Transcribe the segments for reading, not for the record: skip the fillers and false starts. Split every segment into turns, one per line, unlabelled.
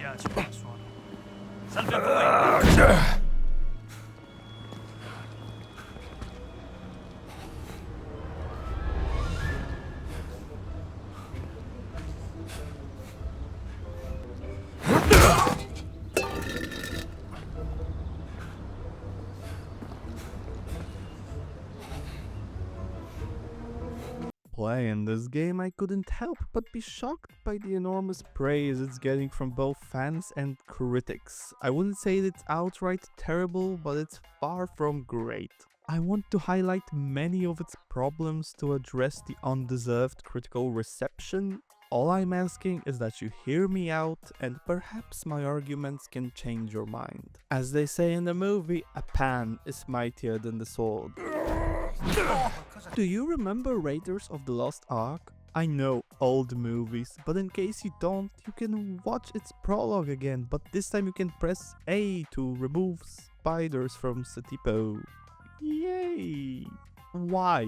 piace come suono. Salve a voi!
Playing this game, I couldn't help but be shocked by the enormous praise it's getting from both fans and critics. I wouldn't say it's outright terrible, but it's far from great. I want to highlight many of its problems to address the undeserved critical reception. All I'm asking is that you hear me out, and perhaps my arguments can change your mind. As they say in the movie, a pan is mightier than the sword. Do you remember Raiders of the Lost Ark? I know, old movies, but in case you don't, you can watch its prologue again, but this time you can press A to remove spiders from Satipo. Yay! Why?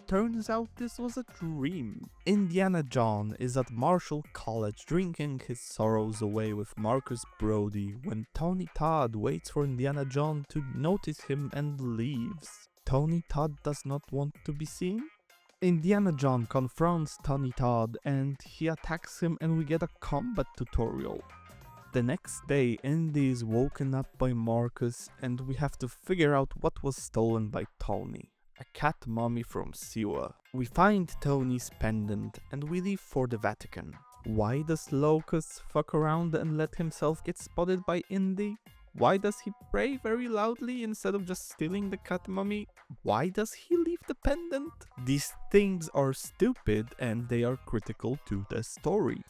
Turns out this was a dream. Indiana John is at Marshall College drinking his sorrows away with Marcus Brody when Tony Todd waits for Indiana John to notice him and leaves. Tony Todd does not want to be seen? Indiana John confronts Tony Todd and he attacks him and we get a combat tutorial. The next day, Indy is woken up by Marcus and we have to figure out what was stolen by Tony. A cat mummy from Siwa. We find Tony's pendant and we leave for the Vatican. Why does Locus fuck around and let himself get spotted by Indy? Why does he pray very loudly instead of just stealing the cat mummy? Why does he leave the pendant? These things are stupid and they are critical to the story.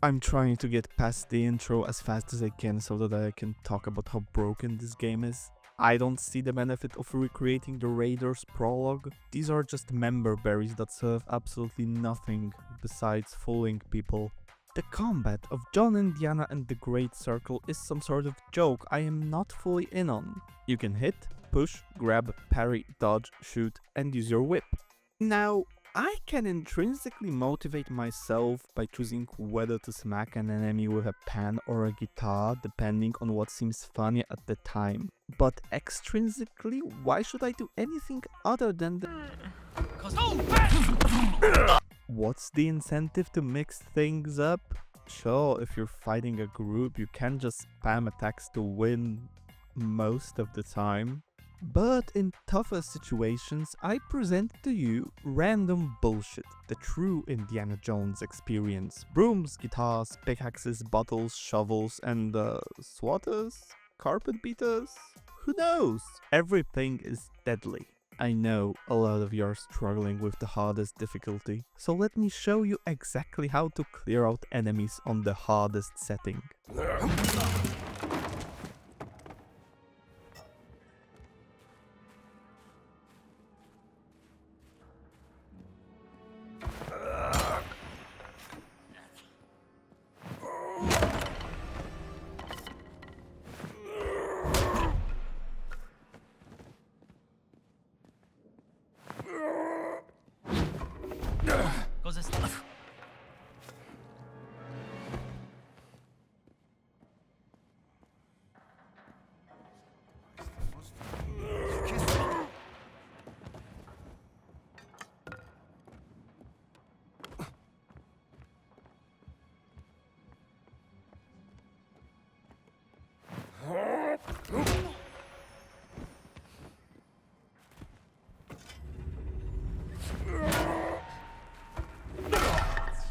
I'm trying to get past the intro as fast as I can so that I can talk about how broken this game is. I don't see the benefit of recreating the Raiders prologue. These are just member berries that serve absolutely nothing besides fooling people. The combat of John, Indiana and the Great Circle is some sort of joke I am not fully in on. You can hit, push, grab, parry, dodge, shoot and use your whip. Now, I can intrinsically motivate myself by choosing whether to smack an enemy with a pan or a guitar depending on what seems funny at the time. But extrinsically, why should I do anything other than What's the incentive to mix things up? Sure, if you're fighting a group, you can just spam attacks to win most of the time. But in tougher situations, I present to you random bullshit, the true Indiana Jones experience. Brooms, guitars, pickaxes, bottles, shovels, and swatters? Carpet beaters? Who knows? Everything is deadly. I know a lot of you are struggling with the hardest difficulty, so let me show you exactly how to clear out enemies on the hardest setting.
Cosa sta?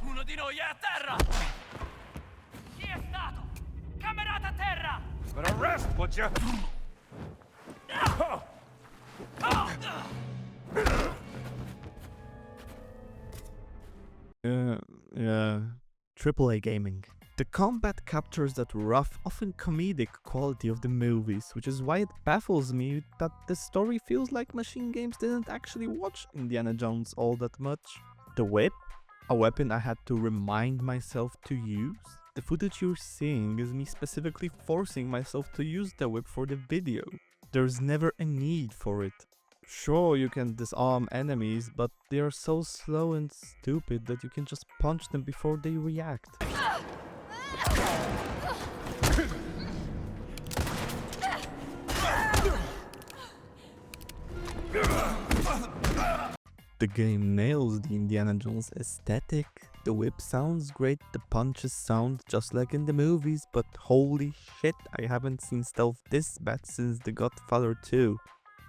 Uno di noi è a terra! Chi è stato? Camerata a terra!
But arrest, would you?
Yeah. AAA gaming. The combat captures that rough, often comedic quality of the movies, which is why it baffles me that the story feels like Machine Games didn't actually watch Indiana Jones all that much. The whip? A weapon I had to remind myself to use? The footage you're seeing is me specifically forcing myself to use the whip for the video. There's never a need for it. Sure, you can disarm enemies, but they are so slow and stupid that you can just punch them before they react. The game nails the Indiana Jones aesthetic. The whip sounds great, the punches sound just like in the movies, but holy shit, I haven't seen stealth this bad since The Godfather 2.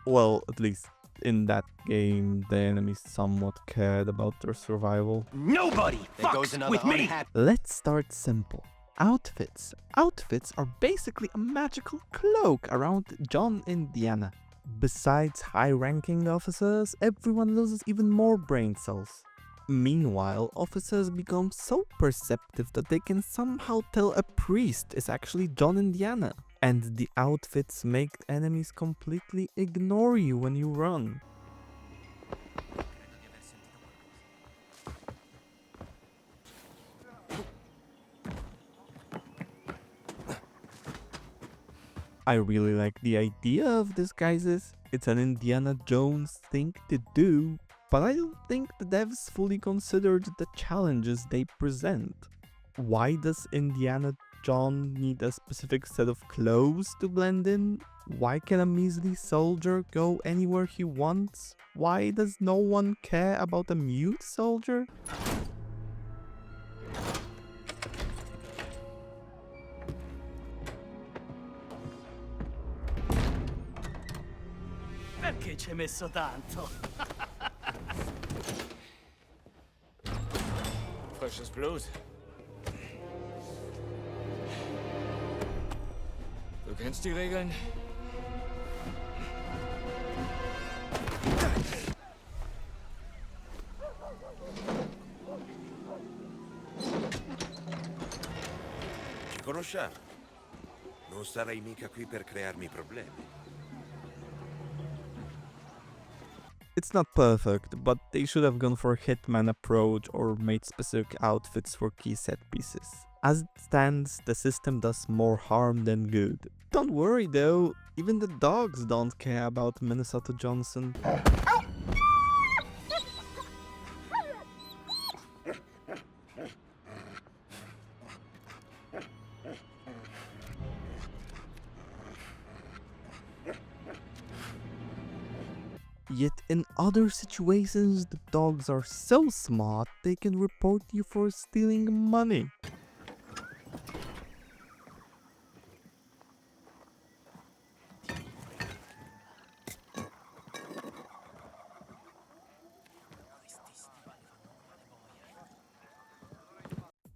Well, at least in that game, the enemies somewhat cared about their survival.
Nobody fucks with me!
Let's start simple. Outfits. Outfits are basically a magical cloak around John Indiana. Besides high-ranking officers, everyone loses even more brain cells. Meanwhile, officers become so perceptive that they can somehow tell a priest is actually John Indiana. And the outfits make enemies completely ignore you when you run. I really like the idea of disguises. It's an Indiana Jones thing to do, but I don't think the devs fully considered the challenges they present. Why does Indiana John need a specific set of clothes to blend in? Why can a measly soldier go anywhere he wants? Why does no one care about a mute soldier?
Perché ci hai messo tanto?
Frisches Blut. Du kennst die Regeln?
Ci conosciamo. Non sarai mica qui per crearmi problemi.
It's not perfect, but they should have gone for a Hitman approach or made specific outfits for key set pieces. As it stands, the system does more harm than good. Don't worry though, even the dogs don't care about Minnesota Johnson. Yet in other situations, the dogs are so smart they can report you for stealing money.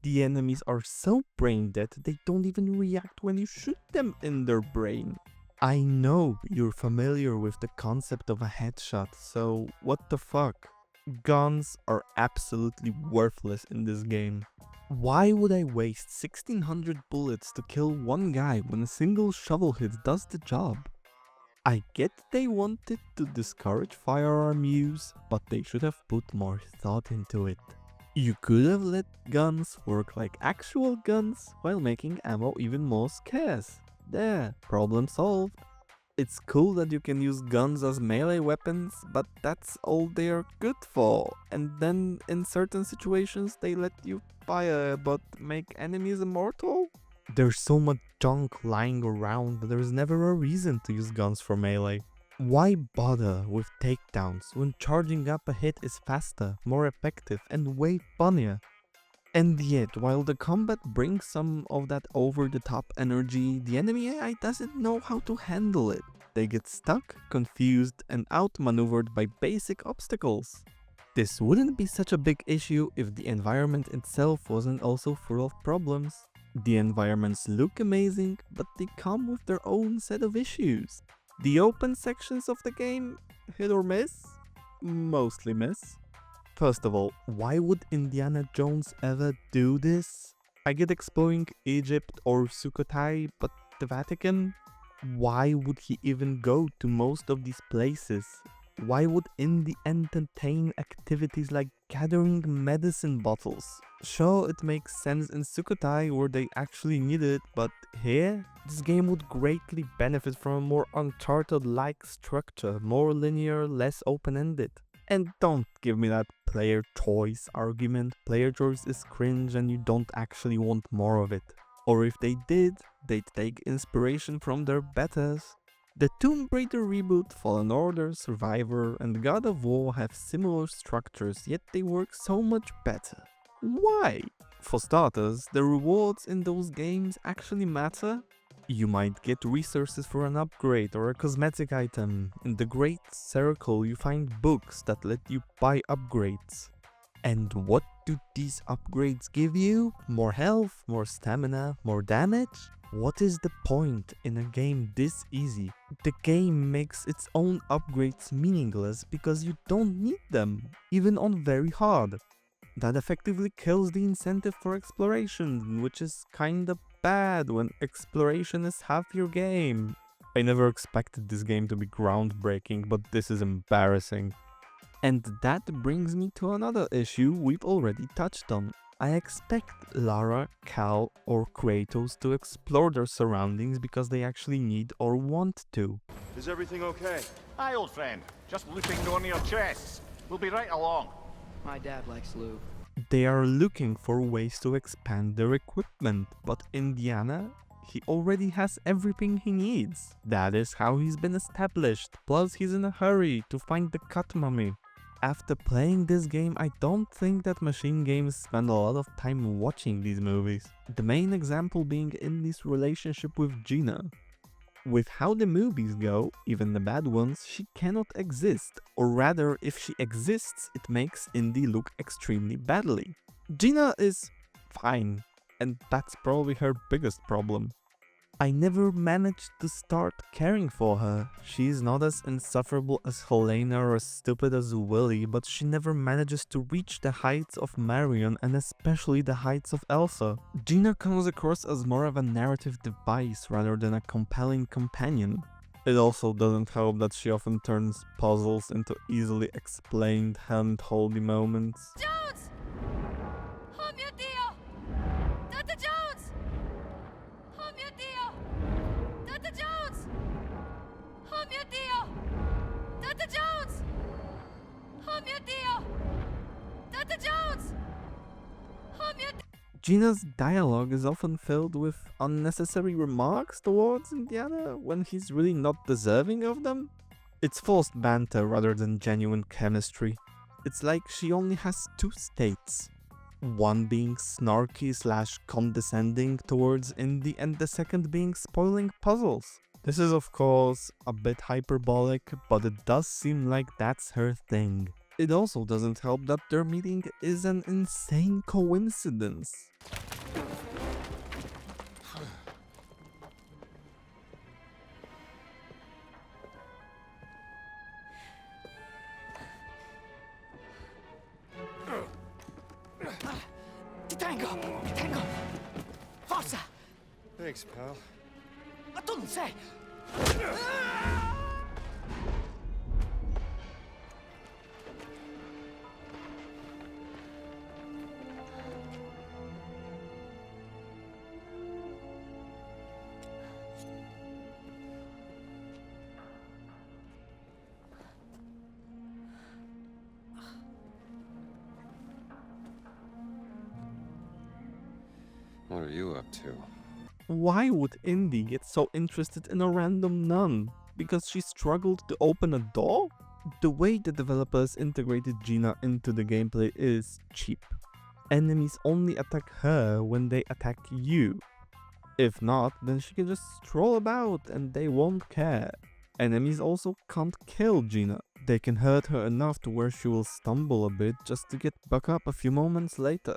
The enemies are so brain dead they don't even react when you shoot them in their brain. I know you're familiar with the concept of a headshot, so what the fuck? Guns are absolutely worthless in this game. Why would I waste 1600 bullets to kill one guy when a single shovel hit does the job? I get they wanted to discourage firearm use, but they should have put more thought into it. You could have let guns work like actual guns while making ammo even more scarce. There, problem solved. It's cool that you can use guns as melee weapons, but that's all they're good for. And then in certain situations they let you fire but make enemies immortal? There's so much junk lying around that there's never a reason to use guns for melee. Why bother with takedowns when charging up a hit is faster, more effective and way funnier? And yet, while the combat brings some of that over-the-top energy, the enemy AI doesn't know how to handle it. They get stuck, confused, and outmaneuvered by basic obstacles. This wouldn't be such a big issue if the environment itself wasn't also full of problems. The environments look amazing, but they come with their own set of issues. The open sections of the game, hit or miss? Mostly miss. First of all, why would Indiana Jones ever do this? I get exploring Egypt or Sukhothai, but the Vatican? Why would he even go to most of these places? Why would Indy entertain activities like gathering medicine bottles? Sure, it makes sense in Sukhothai where they actually need it, but here? This game would greatly benefit from a more Uncharted-like structure, more linear, less open-ended. And don't give me that player choice argument. Player choice is cringe and you don't actually want more of it. Or if they did, they'd take inspiration from their betas. The Tomb Raider reboot, Fallen Order, Survivor, and God of War have similar structures, yet they work so much better. Why? For starters, the rewards in those games actually matter. You might get resources for an upgrade or a cosmetic item. In the Great Circle you find books that let you buy upgrades. And what do these upgrades give you? More health, more stamina, more damage? What is the point in a game this easy? The game makes its own upgrades meaningless because you don't need them, even on very hard. That effectively kills the incentive for exploration, which is kinda bad when exploration is half your game. I never expected this game to be groundbreaking, but this is embarrassing. And that brings me to another issue we've already touched on. I expect Lara, Cal, or Kratos to explore their surroundings because they actually need or want to.
Is everything okay?
Hi, old friend. Just looting one of your chests. We'll be right along.
My dad likes lube.
They are looking for ways to expand their equipment, but Indiana, he already has everything he needs. That is how he's been established, plus he's in a hurry to find the cut mummy. After playing this game, I don't think that machine games spend a lot of time watching these movies. The main example being Indy's relationship with Gina. With how the movies go, even the bad ones, she cannot exist, or rather, if she exists, it makes Indy look extremely badly. Gina is fine, and that's probably her biggest problem. I never managed to start caring for her. She's not as insufferable as Helena or as stupid as Willy, but she never manages to reach the heights of Marion and especially the heights of Elsa. Gina comes across as more of a narrative device rather than a compelling companion. It also doesn't help that she often turns puzzles into easily explained hand-holdy moments.
Jones! Oh mio Dio! Dr. Jones! Oh mio Dio! Dr. Jones! Oh mio Dio! Dr. Jones! Oh mio Dio! Dr. Jones! Oh mio Dio!
Gina's dialogue is often filled with unnecessary remarks towards Indiana when he's really not deserving of them. It's forced banter rather than genuine chemistry. It's like she only has two states. One being snarky / condescending towards Indy and the second being spoiling puzzles. This is of course a bit hyperbolic, but it does seem like that's her thing. It also doesn't help that their meeting is an insane coincidence.
Detengo! Detengo! Forza!
Thanks, pal.
Tu non sei!
What are you up to?
Why would Indy get so interested in a random nun? Because she struggled to open a door? The way the developers integrated Gina into the gameplay is cheap. Enemies only attack her when they attack you. If not, then she can just stroll about and they won't care. Enemies also can't kill Gina. They can hurt her enough to where she will stumble a bit just to get back up a few moments later.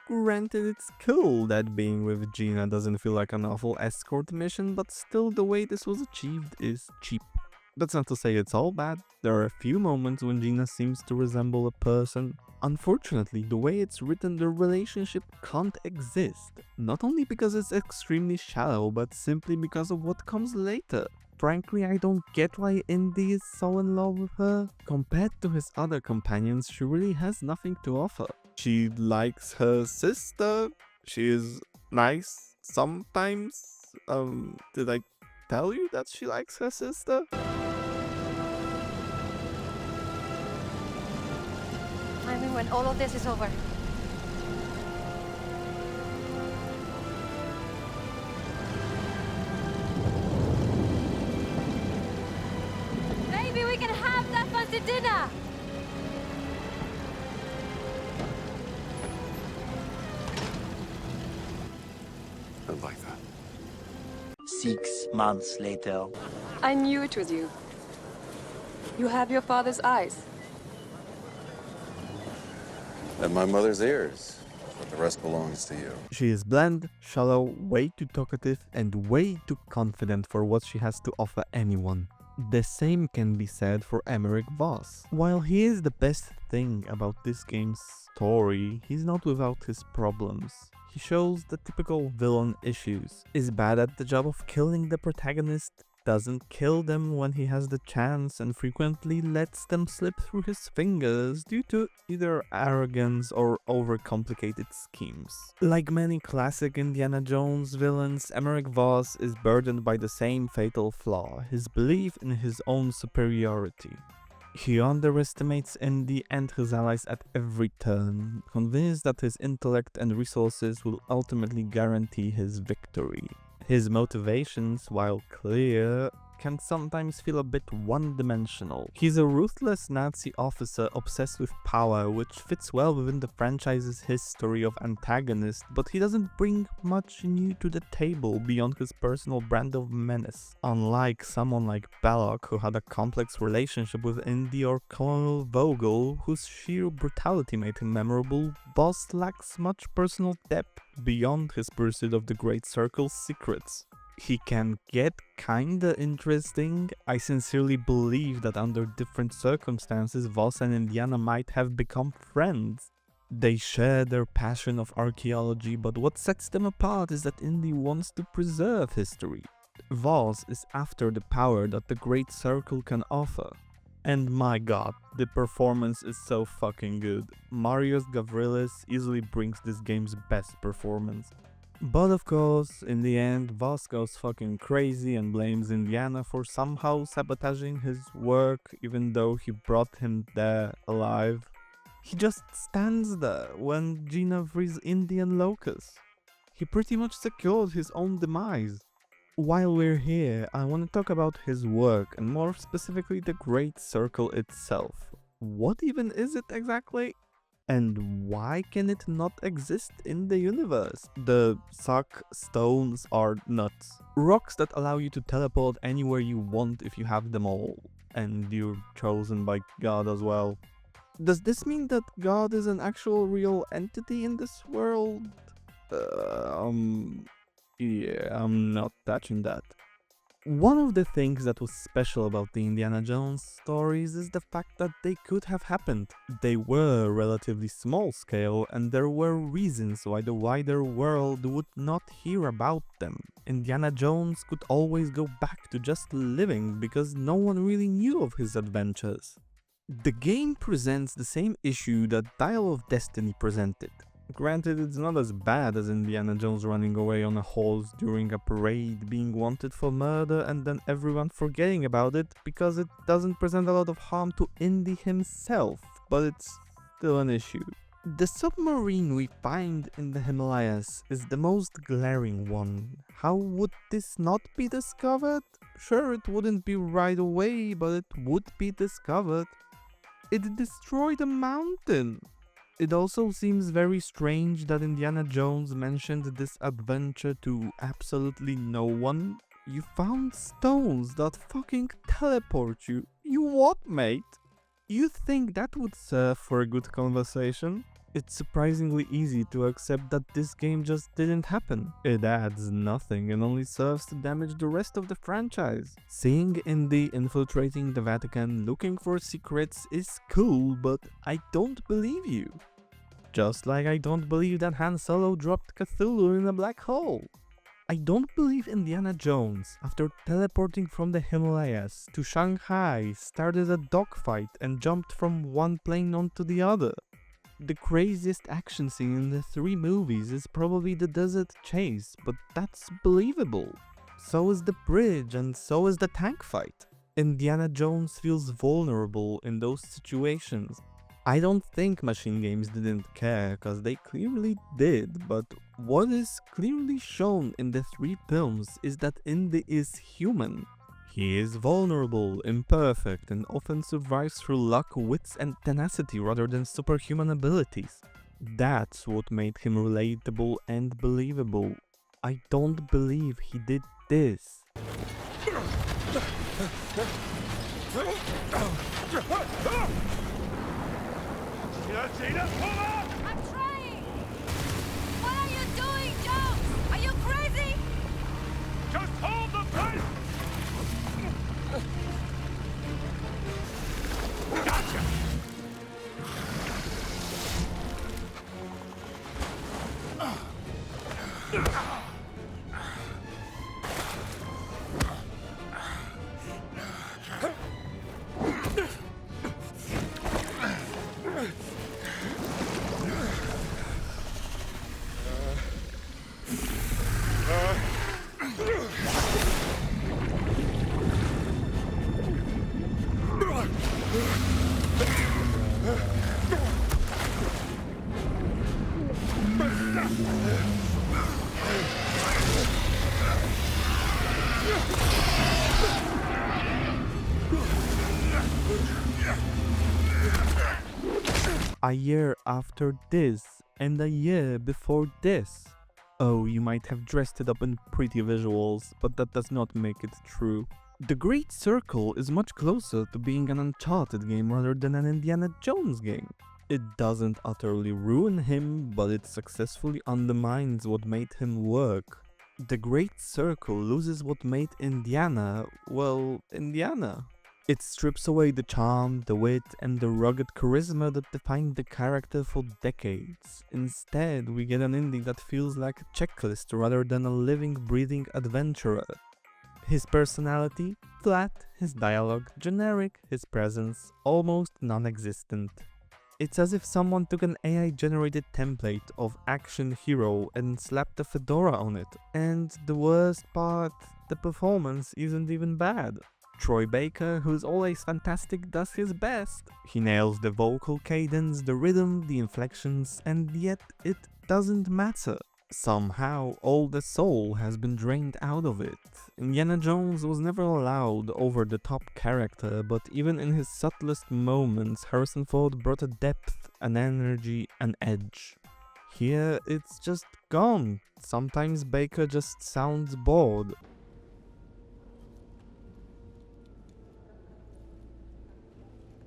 Granted, it's cool that being with Gina doesn't feel like an awful escort mission, but still the way this was achieved is cheap. That's not to say it's all bad. There are a few moments when Gina seems to resemble a person. Unfortunately, the way it's written, the relationship can't exist. Not only because it's extremely shallow, but simply because of what comes later. Frankly, I don't get why Indy is so in love with her. Compared to his other companions, she really has nothing to offer. She likes her sister. She is nice sometimes. Did I tell you that she likes her sister?
I mean, when all of this is over.
I like that.
6 months later.
I knew it was you. You have your father's eyes.
And my mother's ears. But the rest belongs to you.
She is bland, shallow, way too talkative, and way too confident for what she has to offer anyone. The same can be said for Emmerich Voss. While he is the best thing about this game's story, he's not without his problems. He shows the typical villain issues, is bad at the job of killing the protagonist, doesn't kill them when he has the chance, and frequently lets them slip through his fingers due to either arrogance or overcomplicated schemes. Like many classic Indiana Jones villains, Emmerich Voss is burdened by the same fatal flaw, his belief in his own superiority. He underestimates Indy and his allies at every turn, convinced that his intellect and resources will ultimately guarantee his victory. His motivations, while clear, can sometimes feel a bit one-dimensional. He's a ruthless Nazi officer obsessed with power, which fits well within the franchise's history of antagonists, but he doesn't bring much new to the table beyond his personal brand of menace. Unlike someone like Belloc, who had a complex relationship with Indy, or Colonel Vogel, whose sheer brutality made him memorable, Voss lacks much personal depth beyond his pursuit of the Great Circle's secrets. He can get kinda interesting. I sincerely believe that under different circumstances, Voss and Indiana might have become friends. They share their passion of archaeology, but what sets them apart is that Indy wants to preserve history. Voss is after the power that the Great Circle can offer. And my god, the performance is so fucking good. Marius Gavrilis easily brings this game's best performance. But of course, in the end, Voss goes fucking crazy and blames Indiana for somehow sabotaging his work, even though he brought him there alive. He just stands there when Gina frees Indian Locust. He pretty much secured his own demise. While we're here, I want to talk about his work, and more specifically the Great Circle itself. What even is it exactly? And why can it not exist in the universe? The suck stones are nuts. Rocks that allow you to teleport anywhere you want if you have them all. And you're chosen by God as well. Does this mean that God is an actual real entity in this world? Yeah, I'm not touching that. One of the things that was special about the Indiana Jones stories is the fact that they could have happened. They were relatively small scale, and there were reasons why the wider world would not hear about them. Indiana Jones could always go back to just living because no one really knew of his adventures. The game presents the same issue that Dial of Destiny presented. Granted, it's not as bad as Indiana Jones running away on a horse during a parade, being wanted for murder, and then everyone forgetting about it, because it doesn't present a lot of harm to Indy himself, but it's still an issue. The submarine we find in the Himalayas is the most glaring one. How would this not be discovered? Sure, it wouldn't be right away, but it would be discovered. It destroyed a mountain. It also seems very strange that Indiana Jones mentioned this adventure to absolutely no one. You found stones that fucking teleport you. You what, mate? You think that would serve for a good conversation? It's surprisingly easy to accept that this game just didn't happen. It adds nothing and only serves to damage the rest of the franchise. Seeing Indy infiltrating the Vatican looking for secrets is cool, but I don't believe you. Just like I don't believe that Han Solo dropped Cthulhu in a black hole. I don't believe Indiana Jones, after teleporting from the Himalayas to Shanghai, started a dogfight and jumped from one plane onto the other. The craziest action scene in the 3 movies is probably the desert chase, but that's believable. So is the bridge, and so is the tank fight. Indiana Jones feels vulnerable in those situations. I don't think Machine Games didn't care, cause they clearly did, but what is clearly shown in the 3 films is that Indy is human. He is vulnerable, imperfect, and often survives through luck, wits, and tenacity rather than superhuman abilities. That's what made him relatable and believable. I don't believe he did this.
I'm trying!
What are you doing, Jones? Are you crazy?
Just hold the pen! Gotcha!
A year after this, and a year before this. Oh, you might have dressed it up in pretty visuals, but that does not make it true. The Great Circle is much closer to being an Uncharted game rather than an Indiana Jones game. It doesn't utterly ruin him, but it successfully undermines what made him work. The Great Circle loses what made Indiana, well, Indiana. It strips away the charm, the wit, and the rugged charisma that defined the character for decades. Instead, we get an indie that feels like a checklist rather than a living, breathing adventurer. His personality? Flat. His dialogue? Generic. His presence? Almost non-existent. It's as if someone took an AI-generated template of action hero and slapped a fedora on it. And the worst part, the performance isn't even bad. Troy Baker, who's always fantastic, does his best. He nails the vocal cadence, the rhythm, the inflections, and yet it doesn't matter. Somehow, all the soul has been drained out of it. Indiana Jones was never a loud, over-the-top character, but even in his subtlest moments, Harrison Ford brought a depth, an energy, an edge. Here, it's just gone. Sometimes Baker just sounds bored.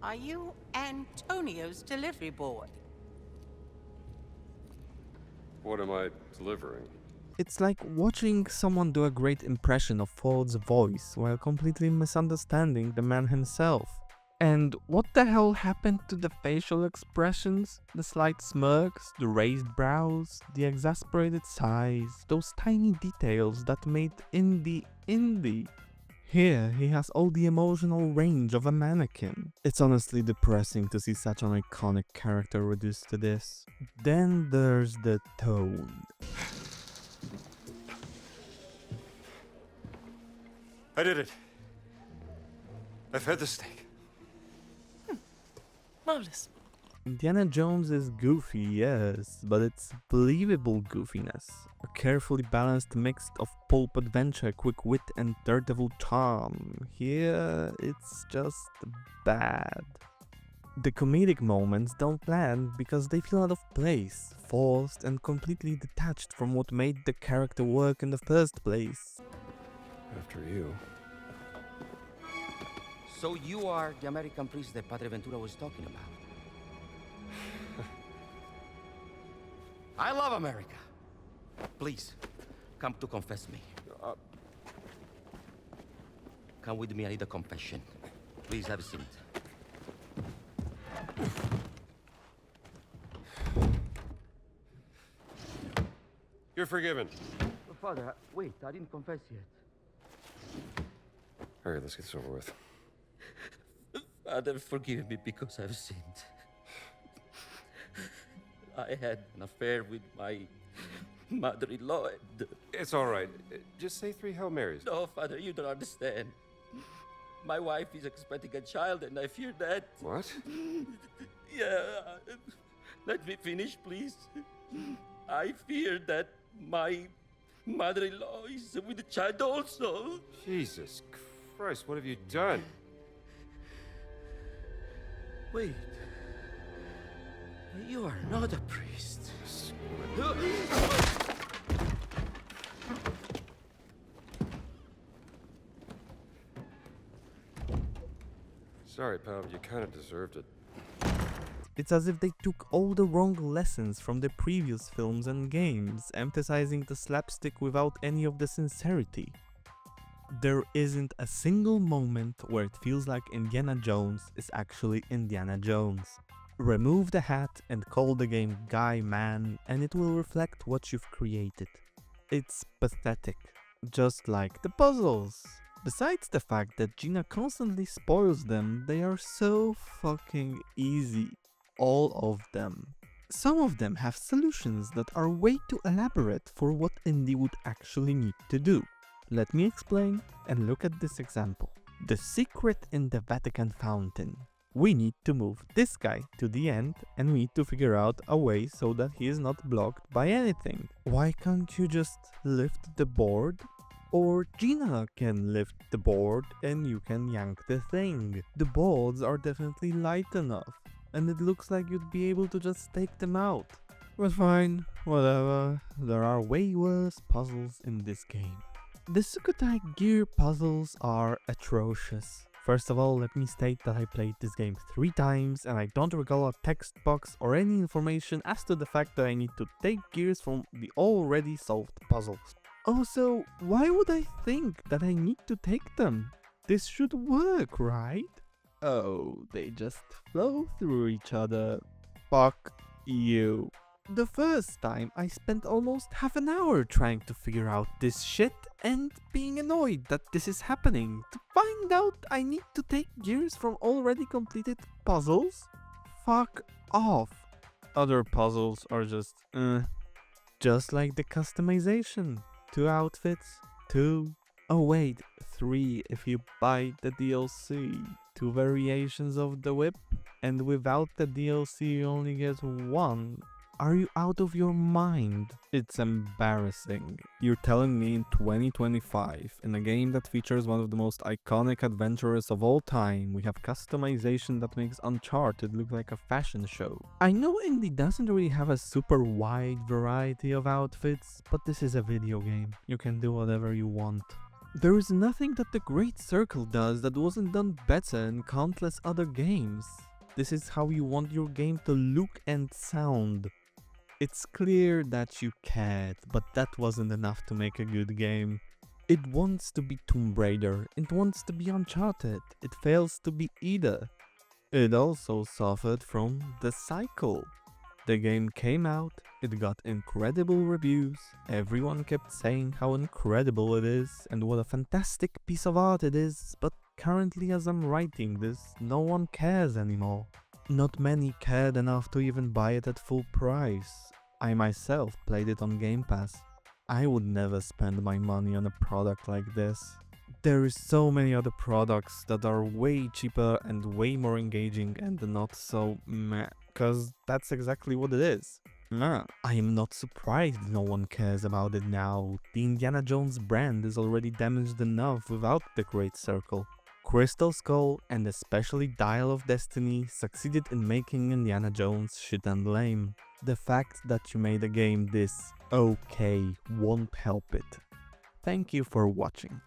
Are you Antonio's delivery boy?
What am I delivering?
It's like watching someone do a great impression of Ford's voice while completely misunderstanding the man himself. And what the hell happened to the facial expressions? The slight smirks, the raised brows, the exasperated sighs, those tiny details that made Indy Indy. Here, he has all the emotional range of a mannequin. It's honestly depressing to see such an iconic character reduced to this. Then there's the tone.
I did it. I've had the steak.
Marvelous.
Indiana Jones is goofy, yes, but it's believable goofiness. A carefully balanced mix of pulp adventure, quick wit, and daredevil charm. Here, it's just bad. The comedic moments don't land because they feel out of place, forced, and completely detached from what made the character work in the first place.
After you.
So you are the American priest that Padre Ventura was talking about? I love America. Please, come to confess me. Come with me, I need a confession. Please have a seat.
You're forgiven.
Father, wait, I didn't confess yet.
All right, let's get this over with.
Father, forgive me because I've sinned. I had an affair with my mother-in-law and...
It's all right. Just say 3 Hail Marys.
No, Father, you don't understand. My wife is expecting a child and I fear that...
What?
Yeah, let me finish, please. I fear that my mother-in-law is with the child also.
Jesus Christ, what have you done?
Wait. You are not a priest.
Sorry, pal, you kind of deserved it.
It's as if they took all the wrong lessons from the previous films and games, emphasizing the slapstick without any of the sincerity. There isn't a single moment where it feels like Indiana Jones is actually Indiana Jones. Remove the hat and call the game Guy Man and it will reflect what you've created. It's pathetic, just like the puzzles. Besides the fact that Gina constantly spoils them, they are so fucking easy. All of them. Some of them have solutions that are way too elaborate for what Indy would actually need to do. Let me explain and look at this example. The secret in the Vatican fountain. We need to move this guy to the end and we need to figure out a way so that he is not blocked by anything. Why can't you just lift the board? Or Gina can lift the board and you can yank the thing. The boards are definitely light enough and it looks like you'd be able to just take them out. But fine, whatever, there are way worse puzzles in this game. The Sukhothai gear puzzles are atrocious. First of all, let me state that I played this game 3 times and I don't recall a text box or any information as to the fact that I need to take gears from the already solved puzzles. Also, why would I think that I need to take them? This should work, right? Oh, they just flow through each other. Fuck you. The first time I spent almost half an hour trying to figure out this shit and being annoyed that this is happening. To find out I need to take gears from already completed puzzles? Fuck off. Other puzzles are just just like the customization. 2 outfits, 2. Oh wait, 3 if you buy the DLC. 2 variations of the whip, and without the DLC you only get 1. Are you out of your mind? It's embarrassing. You're telling me in 2025, in a game that features one of the most iconic adventurers of all time, we have customization that makes Uncharted look like a fashion show. I know Indy doesn't really have a super wide variety of outfits, but this is a video game. You can do whatever you want. There is nothing that the Great Circle does that wasn't done better in countless other games. This is how you want your game to look and sound. It's clear that you cared, but that wasn't enough to make a good game. It wants to be Tomb Raider, it wants to be Uncharted, it fails to be either. It also suffered from the cycle. The game came out, it got incredible reviews, everyone kept saying how incredible it is and what a fantastic piece of art it is, but currently as I'm writing this, no one cares anymore. Not many cared enough to even buy it at full price. I myself played it on Game Pass. I would never spend my money on a product like this. There is so many other products that are way cheaper and way more engaging and not so meh, cause that's exactly what it is. Nah, I am not surprised no one cares about it now. The Indiana Jones brand is already damaged enough without the Great Circle. Crystal Skull and especially Dial of Destiny succeeded in making Indiana Jones shit and lame. The fact that you made a game this okay won't help it. Thank you for watching.